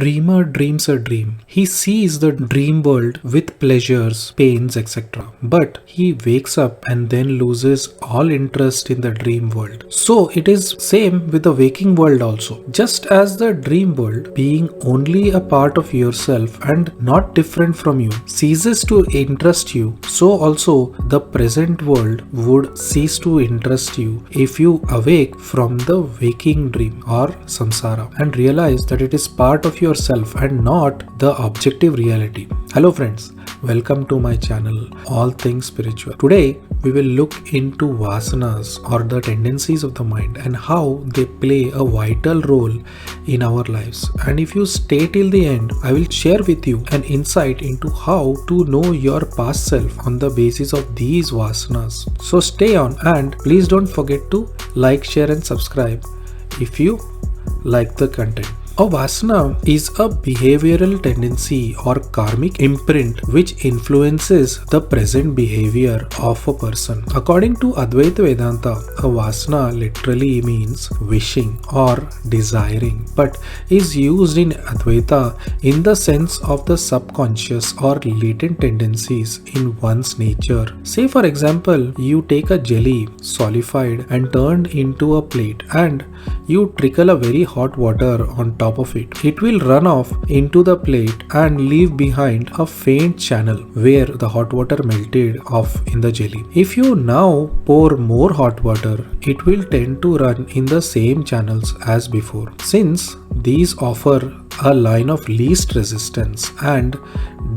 dreamer dreams a dream. He sees the dream world with pleasures, pains, etc. But he wakes up and then loses all interest in the dream world. So it is same with the waking world also. Just as the dream world, being only a part of yourself and not different from you, ceases to interest you, so also the present world would cease to interest you if you awake from the waking dream or samsara and realize that it is part of yourself and not the objective reality. Hello friends, welcome to my channel All Things Spiritual. Today we will look into vasanas or the tendencies of the mind and how they play a vital role in our lives. And if you stay till the end, I will share with you an insight into how to know your past self on the basis of these vasanas. So stay on and please don't forget to like, share and subscribe if you like the content. A vasana is a behavioral tendency or karmic imprint which influences the present behavior of a person. According to Advaita Vedanta, a vasana literally means wishing or desiring, but is used in Advaita in the sense of the subconscious or latent tendencies in one's nature. Say for example, you take a jelly solidified and turned into a plate and you trickle a very hot water on top of it. It will run off into the plate and leave behind a faint channel where the hot water melted off in the jelly. If you now pour more hot water, it will tend to run in the same channels as before, since these offer a line of least resistance and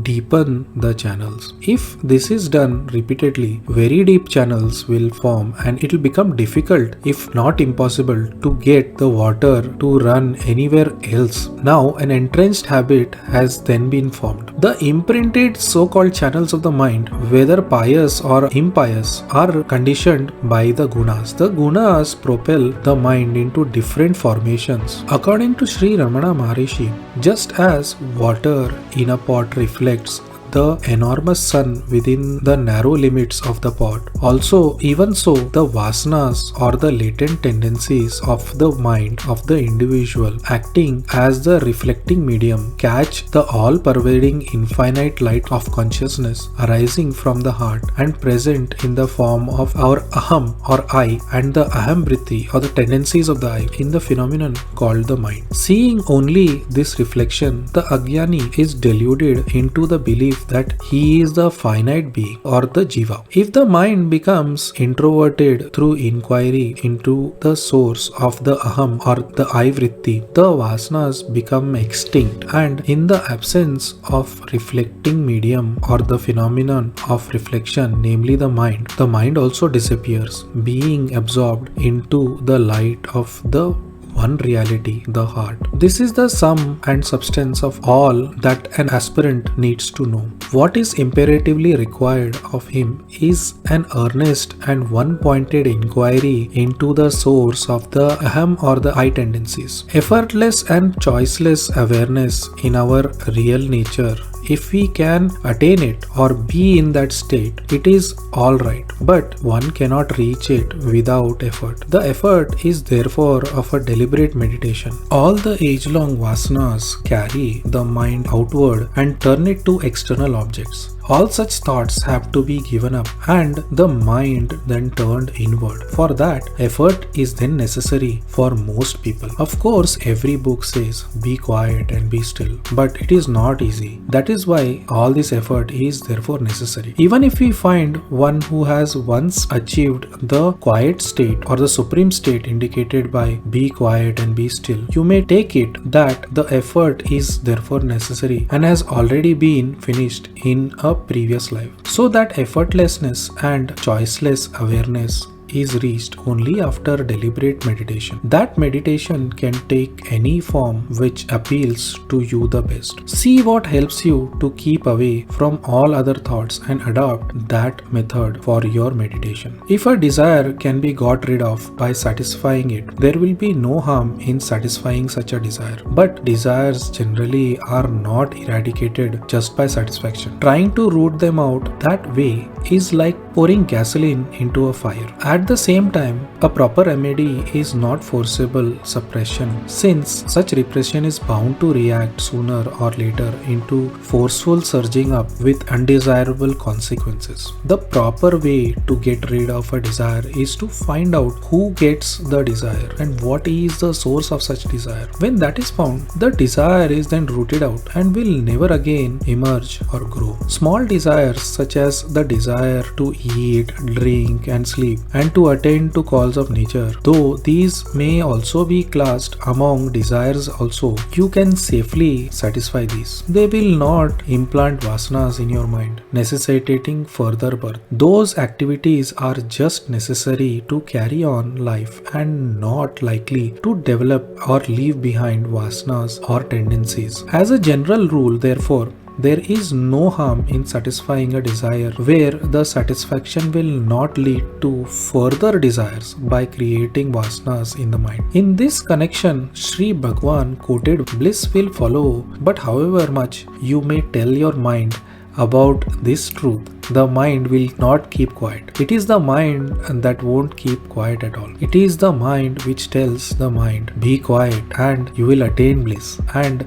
deepen the channels. If this is done repeatedly, very deep channels will form and it will become difficult, if not impossible, to get the water to run anywhere else. Now an entrenched habit has then been formed. The imprinted so-called channels of the mind, whether pious or impious, are conditioned by the Gunas. The Gunas propel the mind into different formations. According to Sri Ramana Maharishi, just as water in a pot reflects the enormous sun within the narrow limits of the pot, also even so the vasanas or the latent tendencies of the mind of the individual, acting as the reflecting medium, catch the all-pervading infinite light of consciousness arising from the heart and present in the form of our aham or I and the aham-vritti or the tendencies of the I in the phenomenon called the mind. Seeing only this reflection, the ajnani is deluded into the belief that he is the finite being or the jiva. If the mind becomes introverted through inquiry into the source of the aham or the I-vritti, the vasanas become extinct, and in the absence of reflecting medium or the phenomenon of reflection, namely the mind also disappears, being absorbed into the light of the one reality, the heart. This is the sum and substance of all that an aspirant needs to know. What is imperatively required of him is an earnest and one-pointed inquiry into the source of the aham or the I tendencies. Effortless and choiceless awareness in our real nature. If we can attain it or be in that state, it is alright, but one cannot reach it without effort. The effort is therefore of a deliberate meditation. All the age-long vasanas carry the mind outward and turn it to external objects. All such thoughts have to be given up and the mind then turned inward. For that, effort is then necessary for most people. Of course, every book says, be quiet and be still, but it is not easy. That is why all this effort is therefore necessary. Even if we find one who has once achieved the quiet state or the supreme state indicated by be quiet and be still, you may take it that the effort is therefore necessary and has already been finished in a previous life. So that effortlessness and choiceless awareness is reached only after deliberate meditation. That meditation can take any form which appeals to you the best. See what helps you to keep away from all other thoughts and adopt that method for your meditation. If a desire can be got rid of by satisfying it, there will be no harm in satisfying such a desire. But desires generally are not eradicated just by satisfaction. Trying to root them out that way is like pouring gasoline into a fire. At the same time, a proper remedy is not forcible suppression, since such repression is bound to react sooner or later into forceful surging up with undesirable consequences. The proper way to get rid of a desire is to find out who gets the desire and what is the source of such desire. When that is found, the desire is then rooted out and will never again emerge or grow. Small desires such as the desire to eat, drink and sleep and to attend to calls of nature, though these may also be classed among desires also, you can safely satisfy these. They will not implant vasanas in your mind, necessitating further birth. Those activities are just necessary to carry on life and not likely to develop or leave behind vasanas or tendencies. As a general rule, therefore, there is no harm in satisfying a desire where the satisfaction will not lead to further desires by creating vasanas in the mind. In this connection, Sri Bhagavan quoted, "Bliss will follow, but however much you may tell your mind about this truth, the mind will not keep quiet." It is the mind that won't keep quiet at all. It is the mind which tells the mind, "Be quiet and you will attain bliss." And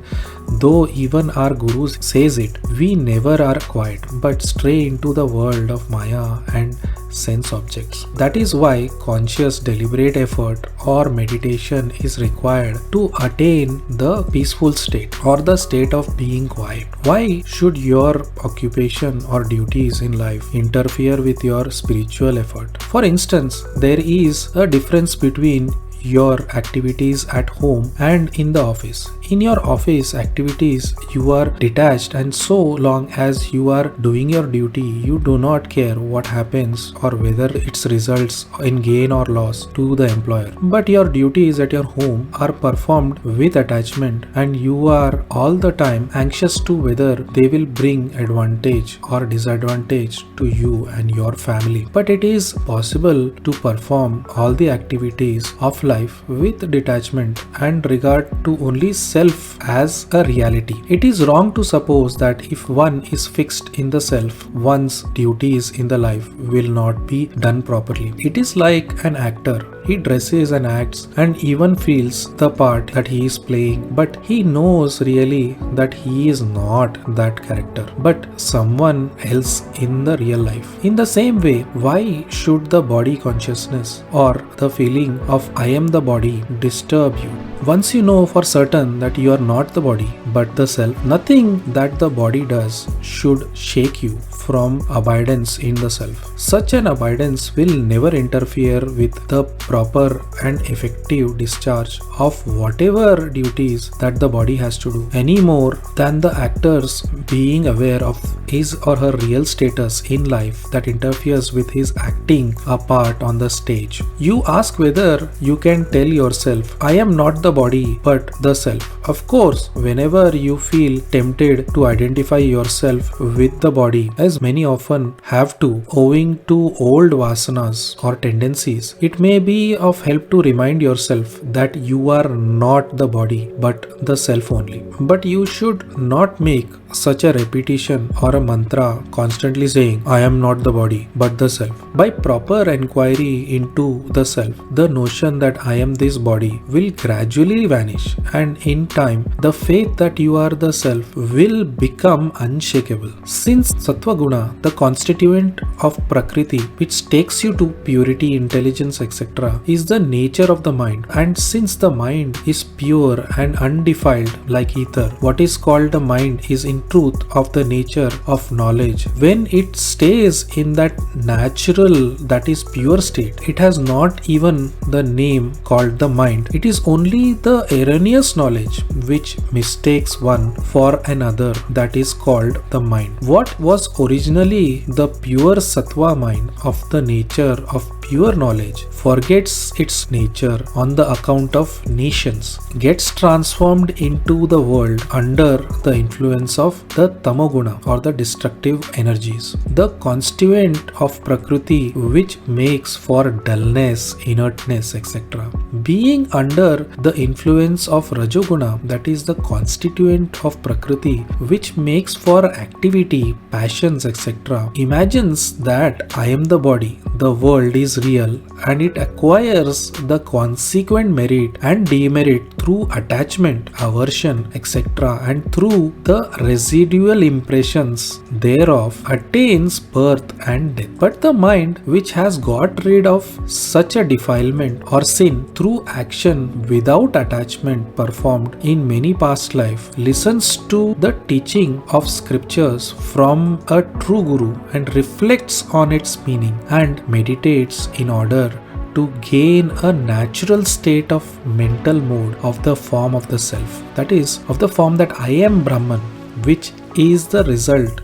though even our gurus says it, we never are quiet but stray into the world of Maya and sense objects. That is why conscious deliberate effort or meditation is required to attain the peaceful state or the state of being quiet. Why should your occupation or duties in life interfere with your spiritual effort? For instance, there is a difference between your activities at home and in the office. In your office activities, you are detached, and so long as you are doing your duty, you do not care what happens or whether it results in gain or loss to the employer. But your duties at your home are performed with attachment, and you are all the time anxious to whether they will bring advantage or disadvantage to you and your family. But it is possible to perform all the activities of life with detachment and regard to only self as a reality. It is wrong to suppose that if one is fixed in the self, one's duties in the life will not be done properly. It is like an actor. He dresses and acts and even feels the part that he is playing, but he knows really that he is not that character, but someone else in the real life. In the same way, why should the body consciousness or the feeling of I am the body disturb you? Once you know for certain that you are not the body but the self, nothing that the body does should shake you from abidance in the self. Such an abidance will never interfere with the proper and effective discharge of whatever duties that the body has to do, any more than the actor's being aware of his or her real status in life that interferes with his acting a part on the stage. You ask whether you can tell yourself, I am not the body but the self. Of course, whenever you feel tempted to identify yourself with the body, as many often have to, owing to old vasanas or tendencies, it may be of help to remind yourself that you are not the body but the self only. But you should not make such a repetition or a mantra constantly saying, I am not the body but the self. By proper inquiry into the self, the notion that I am this body will gradually vanish, and in time, the faith that you are the self will become unshakable. Since Sattva Guna, the constituent of Prakriti, which takes you to purity, intelligence, etc., is the nature of the mind, and since the mind is pure and undefiled like ether, what is called the mind is in truth of the nature of knowledge. When it stays in that natural, that is pure state, it has not even the name called the mind. It is only the erroneous knowledge which mistakes one for another that is called the mind. What was originally the pure sattva mind of the nature of pure knowledge forgets its nature on the account of nations, gets transformed into the world under the influence of the tamoguna or the destructive energies, the constituent of Prakriti which makes for dullness, inertness, etc. Being under the influence of Rajoguna, that is the constituent of Prakriti which makes for activity, passions, etc., imagines that I am the body, the world is real and it acquires the consequent merit and demerit through attachment, aversion, etc., and through the residual impressions thereof attains birth and death. But the mind, which has got rid of such a defilement or sin through action without attachment performed in many past life, listens to the teaching of scriptures from a true guru and reflects on its meaning and meditates in order to gain a natural state of mental mode of the form of the self, that is, of the form that I am Brahman, which is the result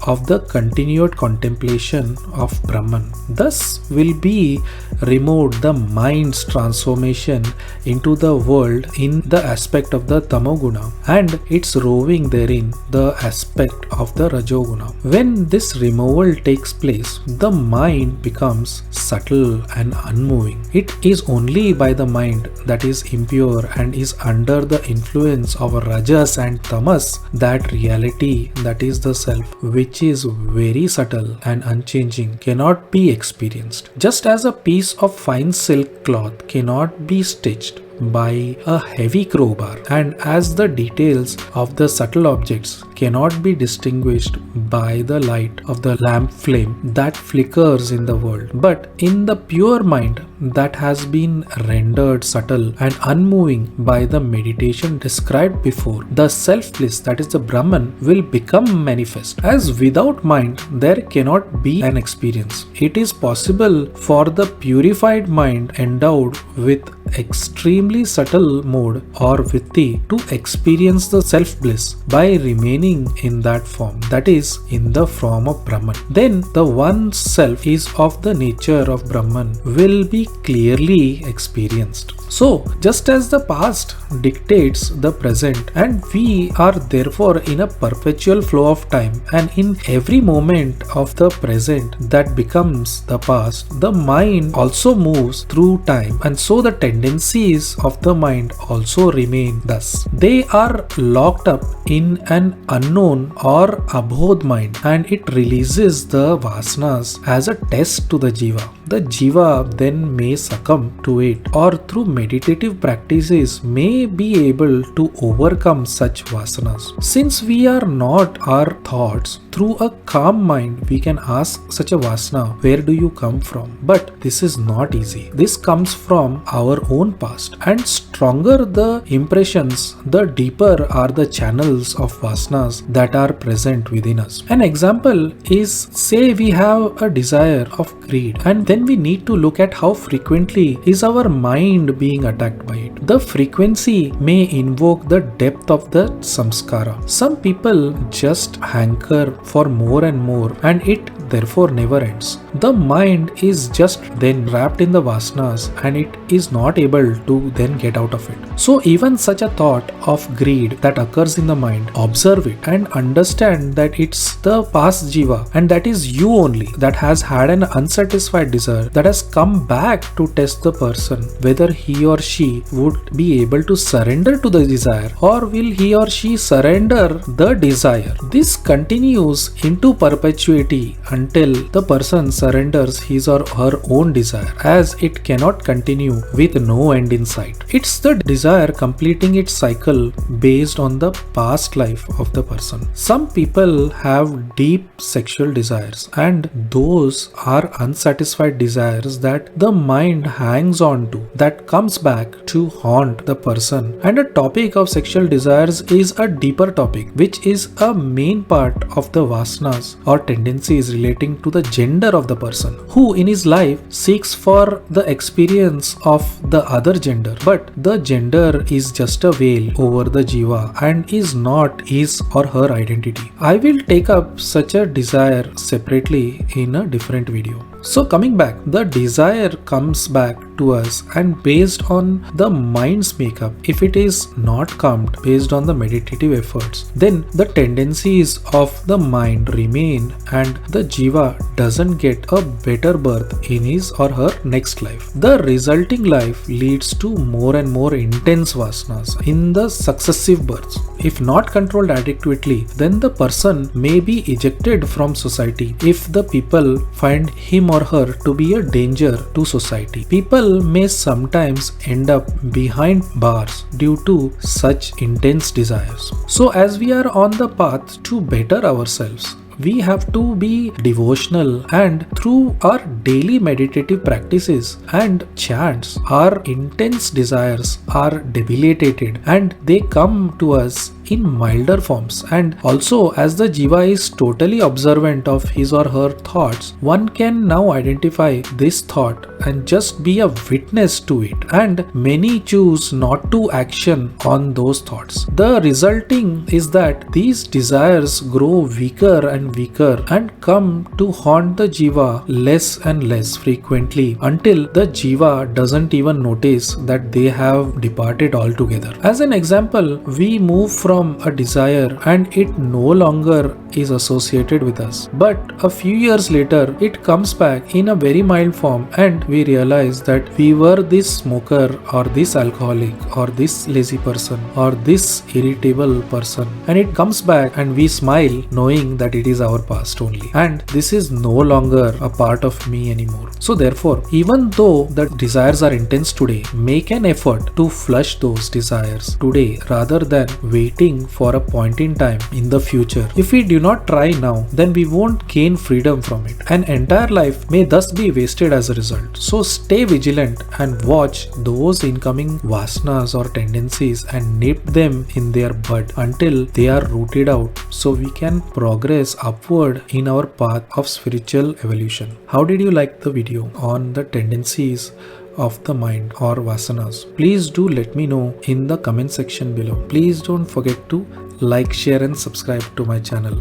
of the continued contemplation of Brahman. Thus will be removed the mind's transformation into the world in the aspect of the Tamoguna and its roving therein the aspect of the Rajoguna. When this removal takes place, the mind becomes subtle and unmoving. It is only by the mind that is impure and is under the influence of Rajas and Tamas that reality, that is the self, which is very subtle and unchanging, cannot be experienced. Just as a piece of fine silk cloth cannot be stitched by a heavy crowbar, and as the details of the subtle objects cannot be distinguished by the light of the lamp flame that flickers in the world, but in the pure mind that has been rendered subtle and unmoving by the meditation described before, the self-bliss, that is the Brahman, will become manifest. As without mind there cannot be an experience, it is possible for the purified mind endowed with extremely subtle mode or vritti to experience the self-bliss by remaining in that form, that is, in the form of Brahman. Then the one self is of the nature of Brahman will be clearly experienced. So, just as the past dictates the present, and we are therefore in a perpetual flow of time, and in every moment of the present that becomes the past, the mind also moves through time, and so the tendencies of the mind also remain thus. They are locked up in an unknown or abhodh mind, and it releases the vasanas as a test to the jiva. The jiva then may succumb to it, or through meditative practices may be able to overcome such vasanas. Since we are not our thoughts, through a calm mind we can ask such a vasana, where do you come from? But this is not easy. This comes from our own past, and stronger the impressions, the deeper are the channels of vasanas that are present within us. An example is, say we have a desire of greed, and then we need to look at how frequently is our mind being attacked by it. The frequency may invoke the depth of the samskara. Some people just hanker for more and more, and it therefore never ends. The mind is just then wrapped in the vasanas, and it is not able to then get out of it. So even such a thought of greed that occurs in the mind, observe it and understand that it's the past jiva, and that is you only, that has had an unsatisfied desire, that has come back to test the person whether he or she would be able to surrender to the desire, or will he or she surrender the desire. This continues into perpetuity until the person surrenders his or her own desire, as it cannot continue with no end in sight. It's the desire completing its cycle based on the past life of the person. Some people have deep sexual desires, and those are unsatisfied desires that the mind hangs on to, that comes back to haunt the person. And a topic of sexual desires is a deeper topic, which is a main part of the vasanas or tendencies relating to the gender of the person, who in his life seeks for the experience of the other gender, but the gender is just a veil over the jiva and is not his or her identity. I will take up such a desire separately in a different video. So coming back, the desire comes back to to us, and based on the mind's makeup, if it is not calmed based on the meditative efforts, then the tendencies of the mind remain and the jiva doesn't get a better birth in his or her next life. The resulting life leads to more and more intense vasanas in the successive births. If not controlled adequately, then the person may be ejected from society if the people find him or her to be a danger to society. People may sometimes end up behind bars due to such intense desires. So as we are on the path to better ourselves, we have to be devotional, and through our daily meditative practices and chants, our intense desires are debilitated and they come to us in milder forms. And also, as the jiva is totally observant of his or her thoughts, one can now identify this thought and just be a witness to it, and many choose not to action on those thoughts. The resulting is that these desires grow weaker and weaker and come to haunt the jiva less and less frequently until the jiva doesn't even notice that they have departed altogether. As an example, we move from a desire and it no longer is associated with us, but a few years later it comes back in a very mild form, and we realize that we were this smoker or this alcoholic or this lazy person or this irritable person, and it comes back and we smile knowing that it is our past only, and this is no longer a part of me anymore. So therefore, even though the desires are intense today, make an effort to flush those desires today rather than waiting for a point in time in the future. If we do not try now, then we won't gain freedom from it. An entire life may thus be wasted as a result. So stay vigilant and watch those incoming vasanas or tendencies and nip them in their bud until they are rooted out, so we can progress upward in our path of spiritual evolution. How did you like the video on the tendencies of the mind or vasanas? Please do let me know in the comment section below. Please don't forget to like, share and subscribe to my channel,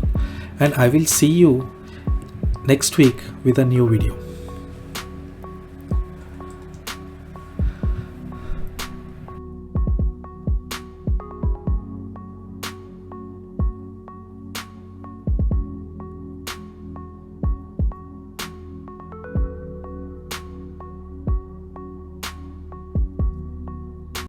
and I will see you next week with a new video.